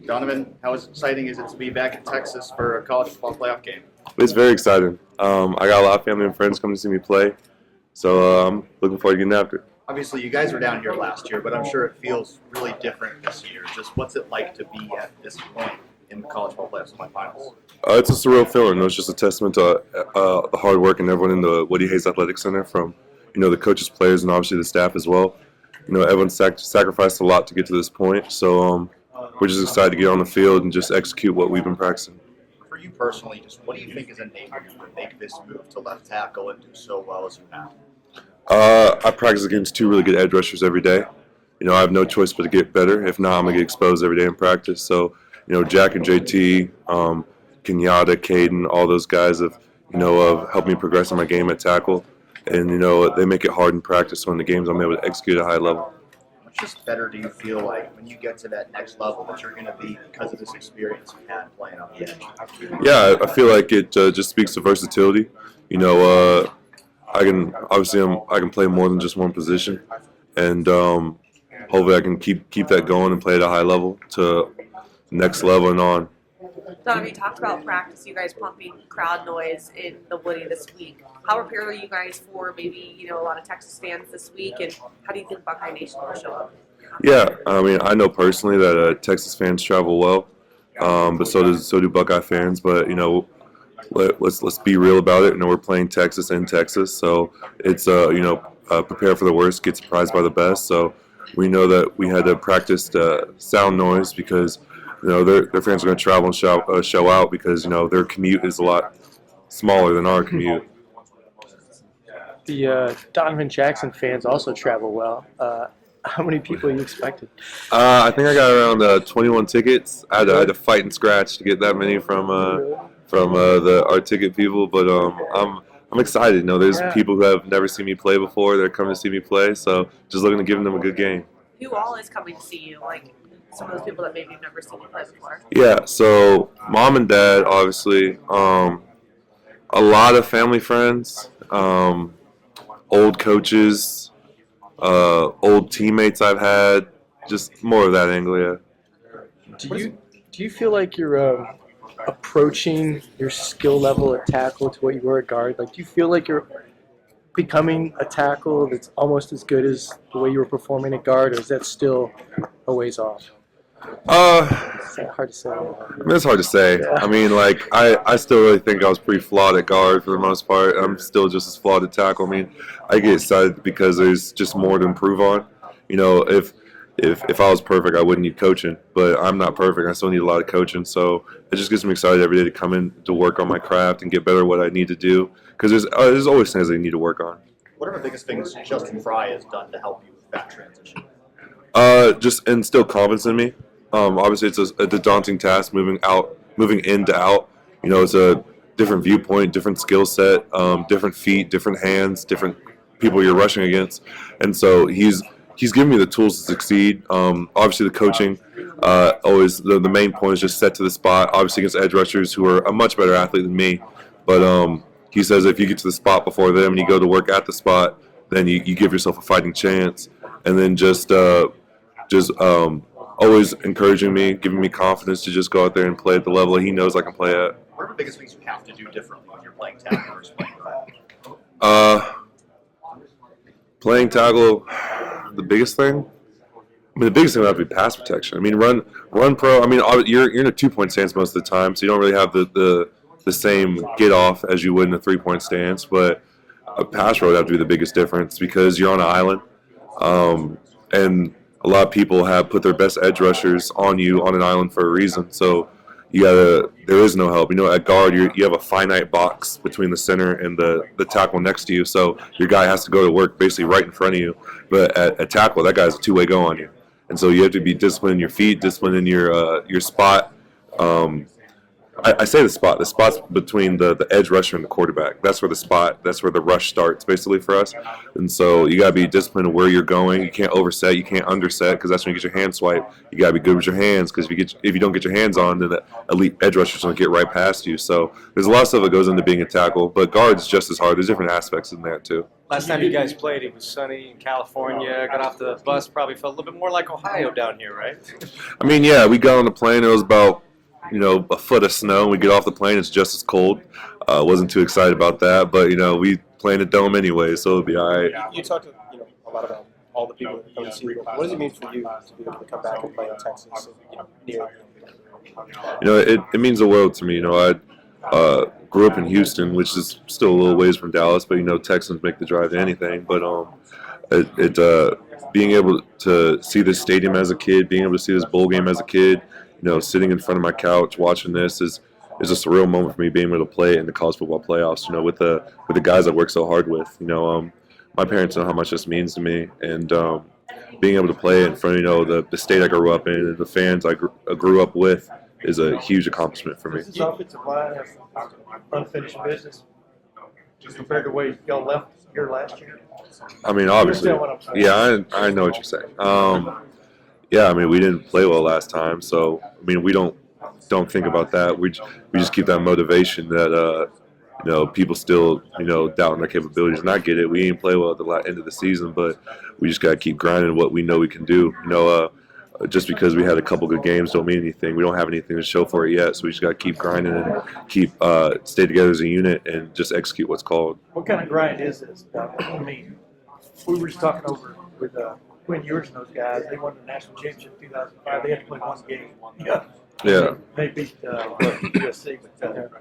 Donovan, how exciting is it to be back in Texas for a college football playoff game? It's very exciting. I got a lot of family and friends coming to see me play, so I'm looking forward to getting after it. Obviously, you guys were down here last year, but I'm sure it feels really different this year. Just what's it like to be at this point in the college football playoff semifinals? It's a surreal feeling. It's just a testament to the hard work and everyone in the Woody Hayes Athletic Center, from the coaches, players, and obviously the staff as well. Everyone sacrificed a lot to get to this point, so we're just excited to get on the field and just execute what we've been practicing. For you personally, just what do you think is enabled you to make this move to left tackle and do so well as you have? I practice against two really good edge rushers every day. I have no choice but to get better. If not, I'm going to get exposed every day in practice. So, Jack and JT, Kenyatta, Caden, all those guys have helped me progress in my game at tackle. And, they make it hard in practice, so in the games I'm able to execute at a high level. How much just better do you feel like when you get to that next level that you're going to be because of this experience you've had playing on the edge? Yeah, I feel like it just speaks to versatility. I can play more than just one position, and hopefully I can keep that going and play at a high level to next level and on. Donovan, you talked about practice, you guys pumping crowd noise in the Woody this week. How prepared are you guys for maybe, a lot of Texas fans this week, and how do you think Buckeye Nation will show up? Yeah, I know personally that Texas fans travel well, but so do Buckeye fans. But let's be real about it. We're playing Texas in Texas, so it's prepare for the worst, get surprised by the best. So we know that we had to practice sound noise because their fans are going to travel and show out because their commute is a lot smaller than our commute. The Donovan Jackson fans also travel well. How many people are you expected? I think I got around 21 tickets. I had to fight and scratch to get that many from our ticket people, but I'm excited. There's people who have never seen me play before. They're coming to see me play, so just looking to give them a good game. Who all is coming to see you? Like some of those people that maybe you've never seen you play before. Yeah, so mom and dad, obviously, a lot of family friends, old coaches, old teammates I've had, just more of that angle. Yeah. Do you feel like you're approaching your skill level at tackle to what you were at guard? Like, do you feel like you're becoming a tackle that's almost as good as the way you were performing at guard, or is that still a ways off? It's hard to say. It's hard to say. Yeah. I still really think I was pretty flawed at guard for the most part. I'm still just as flawed at tackle. I get excited because there's just more to improve on. If I was perfect, I wouldn't need coaching, but I'm not perfect. I still need a lot of coaching, so it just gets me excited every day to come in to work on my craft and get better at what I need to do, because there's always things I need to work on. What are the biggest things Justin Fry has done to help you with that transition? Just instill confidence in me. Obviously, it's a daunting task moving in to out. It's a different viewpoint, different skill set, different feet, different hands, different people you're rushing against, and so he's given me the tools to succeed. Obviously, the coaching, always the main point is just set to the spot. Obviously, against edge rushers who are a much better athlete than me, but he says if you get to the spot before them and you go to work at the spot, then you give yourself a fighting chance. And then just always encouraging me, giving me confidence to just go out there and play at the level he knows I can play at. What are the biggest things you have to do differently when you're playing tackle versus playing guard? Playing tackle, the biggest thing? The biggest thing would have to be pass protection. Run pro. You're in a 2-point stance most of the time, so you don't really have the same get off as you would in a 3-point stance. But a pass pro would have to be the biggest difference because you're on an island, and a lot of people have put their best edge rushers on you on an island for a reason. So there is no help. At guard, you have a finite box between the center and the tackle next to you. So your guy has to go to work basically right in front of you. But at tackle, that guy's a two-way go on you. And so you have to be disciplined in your feet, disciplined in your spot. I say the spot's between the edge rusher and the quarterback. That's where the rush starts basically for us. And so you got to be disciplined of where you're going. You can't overset, you can't underset, because that's when you get your hand swipe. You got to be good with your hands, because if you don't get your hands on, then the elite edge rusher's going to get right past you. So there's a lot of stuff that goes into being a tackle, but guard's just as hard. There's different aspects in that too. Last time you guys played, it was sunny in California. Got off the bus, probably felt a little bit more like Ohio down here, right? I mean, yeah, we got on the plane. It was about a foot of snow. We get off the plane, it's just as cold. Wasn't too excited about that, but we play in a dome anyway, so it'll be all right. You talked a lot about all the people that come to see you. What does it mean for you to be able to come back and play in Texas? Near. It means the world to me. I grew up in Houston, which is still a little ways from Dallas, but Texans make the drive to anything. But being able to see this stadium as a kid, being able to see this bowl game as a kid, sitting in front of my couch watching this is just a real moment for me, being able to play in the college football playoffs. With the guys I work so hard with. My parents know how much this means to me, and being able to play in front of the state I grew up in and the fans I grew up with is a huge accomplishment for me. This offensive line has unfinished business compared to the way y'all left here last year. I mean, obviously, yeah, I know what you're saying. Yeah, I mean, we didn't play well last time, so I mean, we don't think about that. We just keep that motivation that people still doubting their capabilities. And I get it. We didn't play well at the end of the season, but we just got to keep grinding what we know we can do. Just because we had a couple good games don't mean anything. We don't have anything to show for it yet, so we just got to keep grinding and keep stay together as a unit and just execute what's called. What kind of grind is this? I mean, we were just talking over with Quinn Ewers and those guys. They won the national championship in 2005. They had to play one game. Yeah. They beat USC. But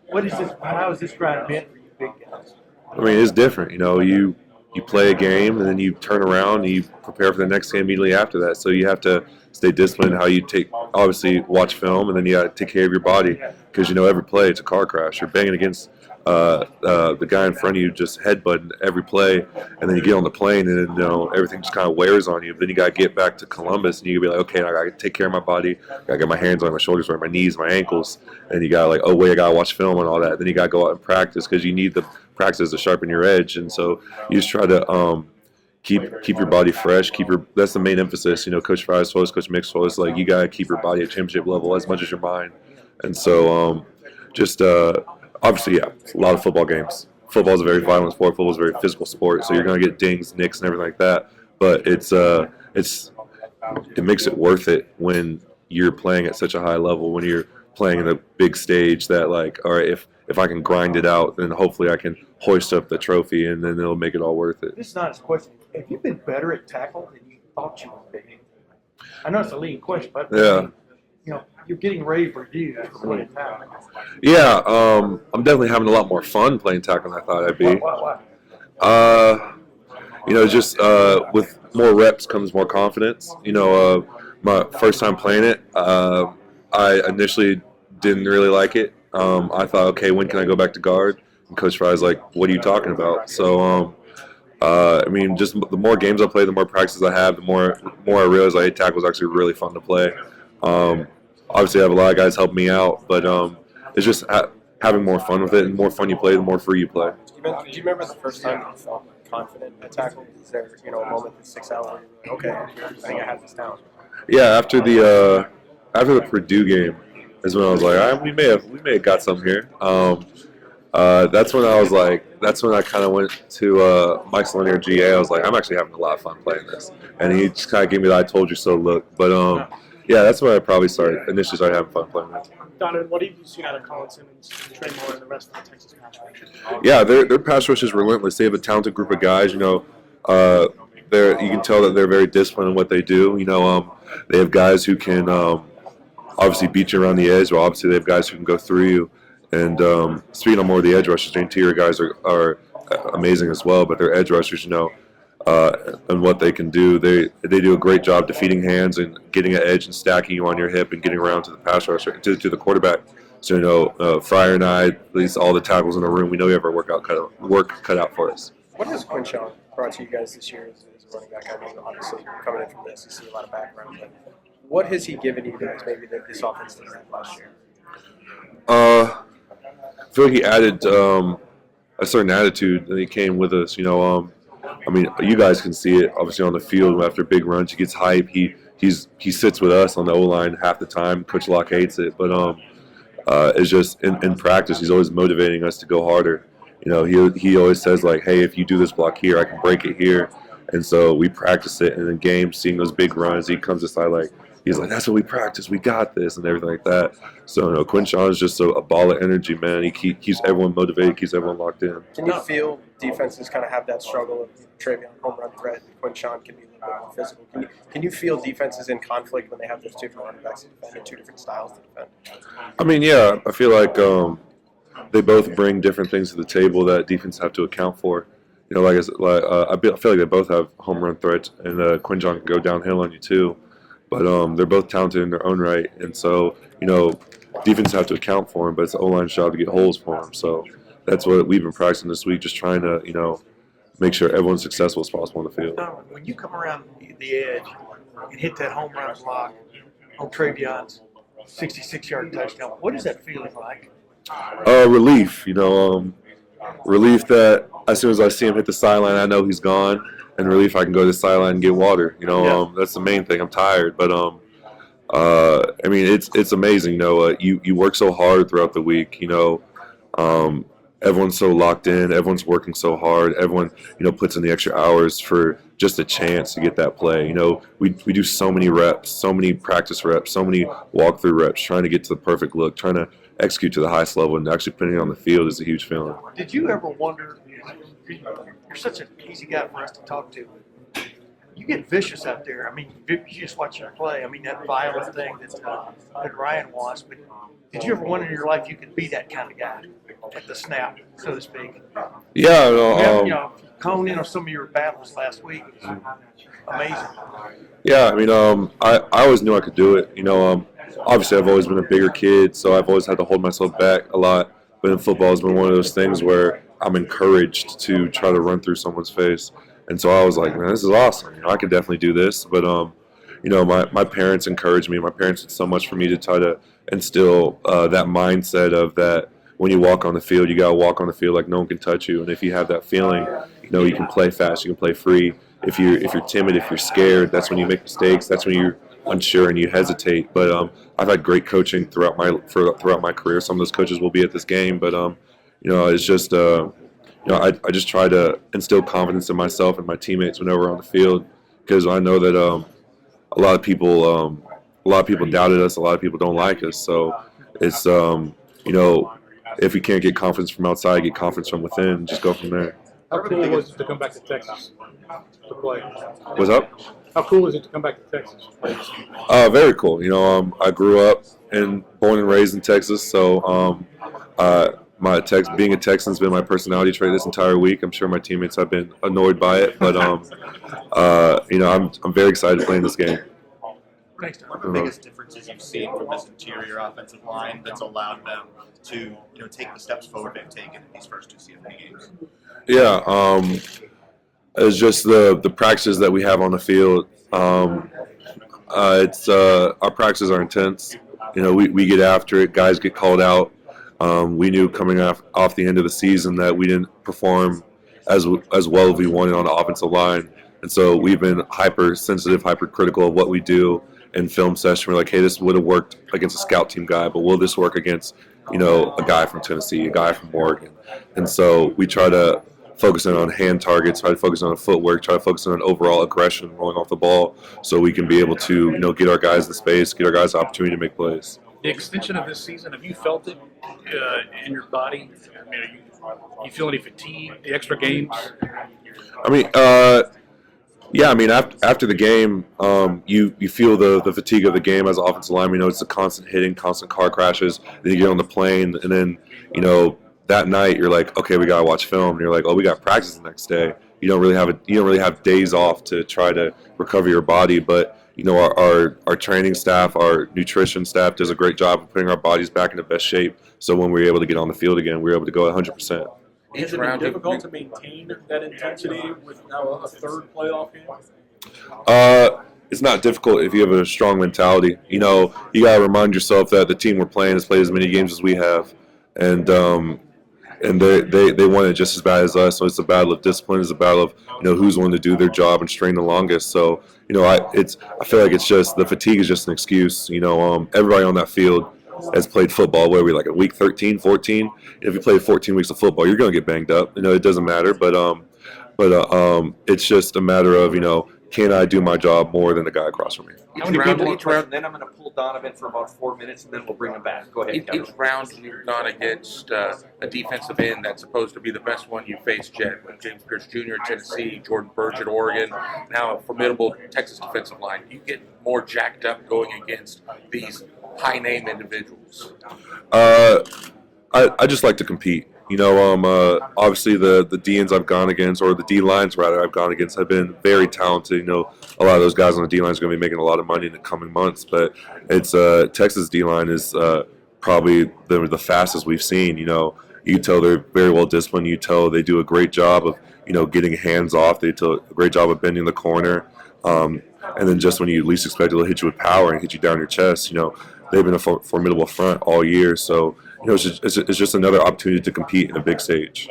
what is this? How has this grind been for you big guys? I mean, it's different. You play a game and then you turn around and you prepare for the next game immediately after that. So you have to stay disciplined in how you obviously watch film, and then you got to take care of your body, because every play it's a car crash. You're banging against the guy in front of you, just headbutting every play, and then you get on the plane and everything just kind of wears on you. But then you got to get back to Columbus and you be like, okay, I got to take care of my body. I got to get my hands on my shoulders, my knees, my ankles, and you got to I got to watch film and all that. Then you got to go out and practice, because you need the practice to sharpen your edge. And so you just try to keep your body fresh. That's the main emphasis. Coach Fry's told us, Coach Mick's told us, you got to keep your body at championship level as much as your mind. And so obviously, yeah, a lot of football games. Football is a very violent sport. Football is a very physical sport. So you're going to get dings, nicks, and everything like that. But it makes it worth it when you're playing at such a high level, when you're playing in a big stage, that all right, if I can grind it out, then hopefully I can hoist up the trophy, and then it'll make it all worth it. This is not his question. Have you been better at tackle than you thought you would be? I know it's a leading question, but Yeah. You're getting rave reviews for playing tackle. Yeah, I'm definitely having a lot more fun playing tackle than I thought I'd be. Why? Just with more reps comes more confidence. My first time playing it, I initially didn't really like it. I thought, okay, when can I go back to guard? And Coach Fry's like, what are you talking about? So, just the more games I play, the more practices I have, the more I realize tackle is actually really fun to play. Obviously, I have a lot of guys helping me out, but it's just having more fun with it. And the more fun you play, the more free you play. Do you remember the first time you felt confident at tackle? Is there a moment that sticks out where you're like, okay, I think I have this down? Yeah, after the Purdue game is when I was like, all right, we may have got something here. That's when I kind of went to Mike Salini, GA. I was like, I'm actually having a lot of fun playing this, and he just kind of gave me the "I told you so" look. But yeah, that's when I probably initially started having fun playing this. Donovan, what have you seen out of Colin Simmons, Trey Moore, and the rest of the Texas pass rush? Yeah, their pass rush is relentless. They have a talented group of guys. You can tell that they're very disciplined in what they do. They have guys who can obviously beat you around the edge. Well, obviously they have guys who can go through you. And speaking on more of the edge rushers, the interior guys are amazing as well. But their edge rushers, and what they can do, they do a great job defeating hands and getting an edge and stacking you on your hip and getting around to the pass rusher, to the quarterback. So Fryer and I, at least all the tackles in the room, we know we have our work cut out for us. What has Quinshon brought to you guys this year as a running back? I mean, obviously coming in from the SEC, a lot of background. But what has he given you guys maybe that this offense didn't have last year? I feel like he added a certain attitude that he came with us. I mean, you guys can see it obviously on the field after big runs. He gets hype. He sits with us on the O line half the time. Coach Locke hates it, but it's just in practice. He's always motivating us to go harder. He always says like, "Hey, if you do this block here, I can break it here." And so we practice it. And in games, seeing those big runs, he comes aside like he's like, "That's what we practice. We got this," and everything like that. So Quinshon is just a ball of energy, man. He keeps everyone motivated, keeps everyone locked in. Can you feel defenses kind of have that struggle of Travion home run threat? Quinshon can be a little bit more physical. Can you feel defenses in conflict when they have those two different running backs to defend and two different styles to defend? I mean, yeah, I feel like they both bring different things to the table that defense have to account for. I feel like they both have home run threats, and Quinshon can go downhill on you too. But they're both talented in their own right, and so defense have to account for them. But it's the O-line's job to get holes for them. So that's what we've been practicing this week, just trying to make sure everyone's successful as possible on the field. Donovan, when you come around the edge and hit that home run block on Travion's 66-yard touchdown, what is that feeling like? Relief, relief that as soon as I see him hit the sideline, I know he's gone, and relief I can go to the sideline and get water. That's the main thing. I'm tired, but I mean, it's amazing. You work so hard throughout the week. Everyone's so locked in. Everyone's working so hard. Everyone, puts in the extra hours for just a chance to get that play. We do so many reps, so many practice reps, so many walkthrough reps, trying to get to the perfect look, trying to execute to the highest level, and actually putting it on the field is a huge feeling. Did you ever wonder, you're such an easy guy for us to talk to. You get vicious out there. I mean, you just watch him play. I mean, that violent thing that Ryan was. But did you ever wonder in your life you could be that kind of guy at the snap, so to speak? Yeah. Cone in on some of your battles last week. Amazing. Yeah, I mean, I always knew I could do it. Obviously I've always been a bigger kid, so I've always had to hold myself back a lot. But in football, it's been one of those things where I'm encouraged to try to run through someone's face. And so I was like, man, this is awesome. I could definitely do this. But, my parents encouraged me. My parents did so much for me to try to instill that mindset of that when you walk on the field, you got to walk on the field like no one can touch you. And if you have that feeling, you can play fast, you can play free. If you're timid, if you're scared, that's when you make mistakes. That's when you're unsure and you hesitate. But I've had great coaching throughout my career. Some of those coaches will be at this game. But, it's just I just try to instill confidence in myself and my teammates whenever we're on the field, because I know that a lot of people doubted us. A lot of people don't like us. So it's if we can't get confidence from outside, get confidence from within. Just go from there. How cool was it to come back to Texas to play? What's up? How cool is it to come back to Texas to play? Very cool. I grew up and born and raised in Texas, so being a Texan's been my personality trait this entire week. I'm sure my teammates have been annoyed by it, but I'm very excited to play in this game. What are the biggest differences you've seen from this interior offensive line that's allowed them to take the steps forward they've taken in these first two CFP games? Yeah, it's just the practices that we have on the field. It's our practices are intense. We get after it. Guys get called out. We knew coming off the end of the season that we didn't perform as well as we wanted on the offensive line, and so we've been hypersensitive, hypercritical of what we do in film session. We're like, hey, this would have worked against a scout team guy, but will this work against a guy from Tennessee, a guy from Oregon? And so we try to focus in on hand targets, try to focus on footwork, try to focus on overall aggression rolling off the ball, so we can be able to get our guys the space, get our guys the opportunity to make plays. The extension of this season, have you felt it in your body? I mean, you feel any fatigue, the extra games? I mean, yeah. I mean, after the game, you feel the fatigue of the game as an offensive lineman. It's the constant hitting, constant car crashes. Then you get on the plane, and then that night you're like, okay, we gotta watch film. And you're like, oh, we got practice the next day. You don't really have days off to try to recover your body, but our training staff, our nutrition staff does a great job of putting our bodies back into best shape. So when we're able to get on the field again, we're able to go 100%. Has it been difficult to maintain that intensity with now a third playoff game? it's not difficult if you have a strong mentality. You know, you gotta remind yourself that the team we're playing has played as many games as we have, and they want it just as bad as us. So it's a battle of discipline. It's a battle of who's willing to do their job and strain the longest. So I feel like it's just the fatigue is just an excuse. Everybody on that field has played football. What are we like at week 13, 14? If you play 14 weeks of football, you're gonna get banged up. It doesn't matter. But it's just a matter of can I do my job more than the guy across from me? Each round, then I'm going to pull Donovan for about 4 minutes, and then we'll bring him back. Go ahead. Each round you've gone against a defensive end that's supposed to be the best one you faced yet. James Pierce Jr. at Tennessee, Jordan Burch at Oregon, now a formidable Texas defensive line. You get more jacked up going against these high-name individuals. I just like to compete. Obviously the DNs I've gone against, or the D lines rather I've gone against, have been very talented. A lot of those guys on the D line is going to be making a lot of money in the coming months. But it's Texas D line is probably the fastest we've seen. You tell they're very well disciplined. You tell they do a great job of getting hands off. They do a great job of bending the corner. And then just when you least expect it, they'll hit you with power and hit you down your chest. They've been a formidable front all year. So it's just another opportunity to compete in a big stage.